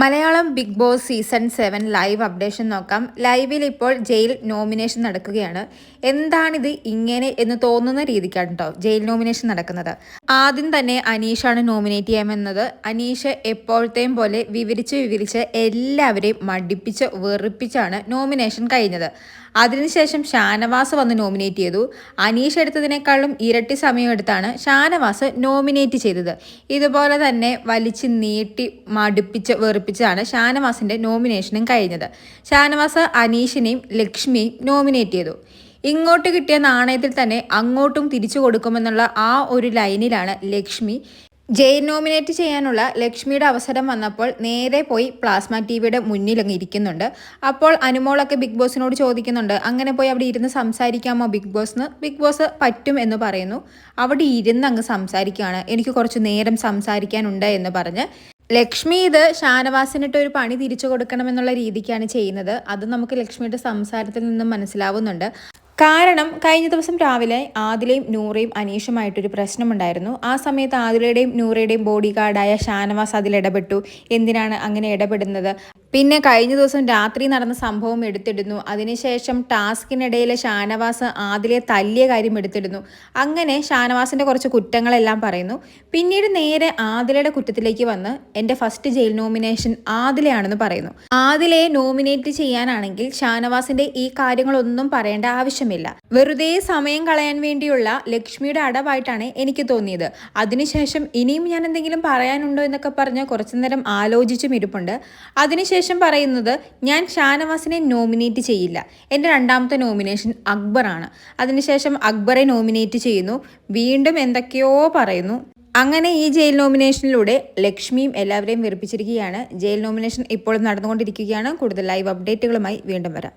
Malayalam Bigg Boss season 7 live updation നോക്കാം. ലൈവിൽ ഇപ്പോൾ ജയിൽ നോമിനേഷൻ നടക്കുകയാണ്. എന്താണിത് ഇങ്ങനെ എന്ന് തോന്നുന്ന രീതിക്കാണ് കേട്ടോ ജയിൽ നോമിനേഷൻ നടക്കുന്നത്. ആദ്യം തന്നെ അനീഷാണ് നോമിനേറ്റ് ചെയ്യാമെന്നത്. അനീഷ് എപ്പോഴത്തെയും പോലെ വിവരിച്ച് എല്ലാവരെയും മടിപ്പിച്ച് വെറുപ്പിച്ചാണ് നോമിനേഷൻ കഴിഞ്ഞത്. അതിനുശേഷം ഷാനവാസ് വന്ന് നോമിനേറ്റ് ചെയ്തു. അനീഷ് എടുത്തതിനേക്കാളും ഇരട്ടി സമയമെടുത്താണ് ഷാനവാസ് നോമിനേറ്റ് ചെയ്തത്. ഇതുപോലെ തന്നെ വലിച്ച് നീട്ടി മടുപ്പിച്ച് വെറുപ്പിച്ചാണ് ഷാനവാസിൻ്റെ നോമിനേഷനും കഴിഞ്ഞത്. ഷാനവാസ് അനീഷിനെയും ലക്ഷ്മിയെയും നോമിനേറ്റ് ചെയ്തു. ഇങ്ങോട്ട് കിട്ടിയ നാണയത്തിൽ തന്നെ അങ്ങോട്ടും തിരിച്ചു കൊടുക്കുമെന്നുള്ള ആ ഒരു ലൈനിലാണ് ലക്ഷ്മി. ജയിൽ നോമിനേറ്റ് ചെയ്യാനുള്ള ലക്ഷ്മിയുടെ അവസരം വന്നപ്പോൾ നേരെ പോയി പ്ലാസ്മ ടിവിയുടെ മുന്നിൽ അങ്ങ് ഇരിക്കുന്നുണ്ട്. അപ്പോൾ അനുമോളൊക്കെ ബിഗ് ബോസിനോട് ചോദിക്കുന്നുണ്ട്, അങ്ങനെ പോയി അവിടെ ഇരുന്ന് സംസാരിക്കാമോ ബിഗ് ബോസിന്? ബിഗ് ബോസ് പറ്റും എന്ന് പറയുന്നു. അവിടെ ഇരുന്ന് അങ്ങ് സംസാരിക്കുകയാണ്. എനിക്ക് കുറച്ച് നേരം സംസാരിക്കാനുണ്ട് എന്ന് പറഞ്ഞ് ലക്ഷ്മി ഇത് ഷാനവാസിനിട്ട് ഒരു പണി തിരിച്ചു കൊടുക്കണമെന്നുള്ള രീതിക്കാണ് ചെയ്യുന്നത്. അത് നമുക്ക് ലക്ഷ്മിയുടെ സംസാരത്തിൽ നിന്നും മനസ്സിലാവുന്നുണ്ട്. കാരണം കഴിഞ്ഞ ദിവസം രാവിലെ ആദിലയും നൂറയും അനീഷുമായിട്ടൊരു പ്രശ്നമുണ്ടായിരുന്നു. ആ സമയത്ത് ആദിലയുടെയും നൂറയുടെയും ബോഡി ഗാർഡായ ഷാനവാസ് അതിൽ ഇടപെട്ടു. എന്തിനാണ് അങ്ങനെ ഇടപെടുന്നത്? പിന്നെ കഴിഞ്ഞ ദിവസം രാത്രി നടന്ന സംഭവം എടുത്തിടുന്നു. അതിനുശേഷം ടാസ്കിനിടയിൽ ഷാനവാസ് ആദിലെ തല്ലിയ കാര്യം എടുത്തിടുന്നു. അങ്ങനെ ഷാനവാസിൻ്റെ കുറച്ച് കുറ്റങ്ങളെല്ലാം പറയുന്നു. പിന്നീട് നേരെ ആദിലയുടെ കുറ്റത്തിലേക്ക് വന്ന് എൻ്റെ ഫസ്റ്റ് ജയിൽ നോമിനേഷൻ ആദിലയാണെന്ന് പറയുന്നു. ആദിലയെ നോമിനേറ്റ് ചെയ്യാനാണെങ്കിൽ ഷാനവാസിൻ്റെ ഈ കാര്യങ്ങളൊന്നും പറയേണ്ട ആവശ്യമില്ല. വെറുതെ സമയം കളയാൻ വേണ്ടിയുള്ള ലക്ഷ്മിയുടെ അടവായിട്ടാണ് എനിക്ക് തോന്നിയത്. അതിനുശേഷം ഇനിയും ഞാൻ എന്തെങ്കിലും പറയാനുണ്ടോ എന്നൊക്കെ പറഞ്ഞ് കുറച്ചു നേരം ആലോചിച്ചും ഇരിപ്പുണ്ട്. അതിനുശേഷം പറയുന്നത്, ഞാൻ ഷാനവാസിനെ നോമിനേറ്റ് ചെയ്യില്ല. എൻ്റെ രണ്ടാമത്തെ നോമിനേഷൻ അക്ബറാണ്. അതിനുശേഷം അക്ബറെ നോമിനേറ്റ് ചെയ്യുന്നു. വീണ്ടും എന്തൊക്കെയോ പറയുന്നു. അങ്ങനെ ഈ ജയിൽ നോമിനേഷനിലൂടെ ലക്ഷ്മിയും എല്ലാവരെയും വെറുപ്പിച്ചിരിക്കുകയാണ്. ജയിൽ നോമിനേഷൻ ഇപ്പോഴും നടന്നുകൊണ്ടിരിക്കുകയാണ്. കൂടുതൽ ലൈവ് അപ്ഡേറ്റുകളുമായി വീണ്ടും വരാം.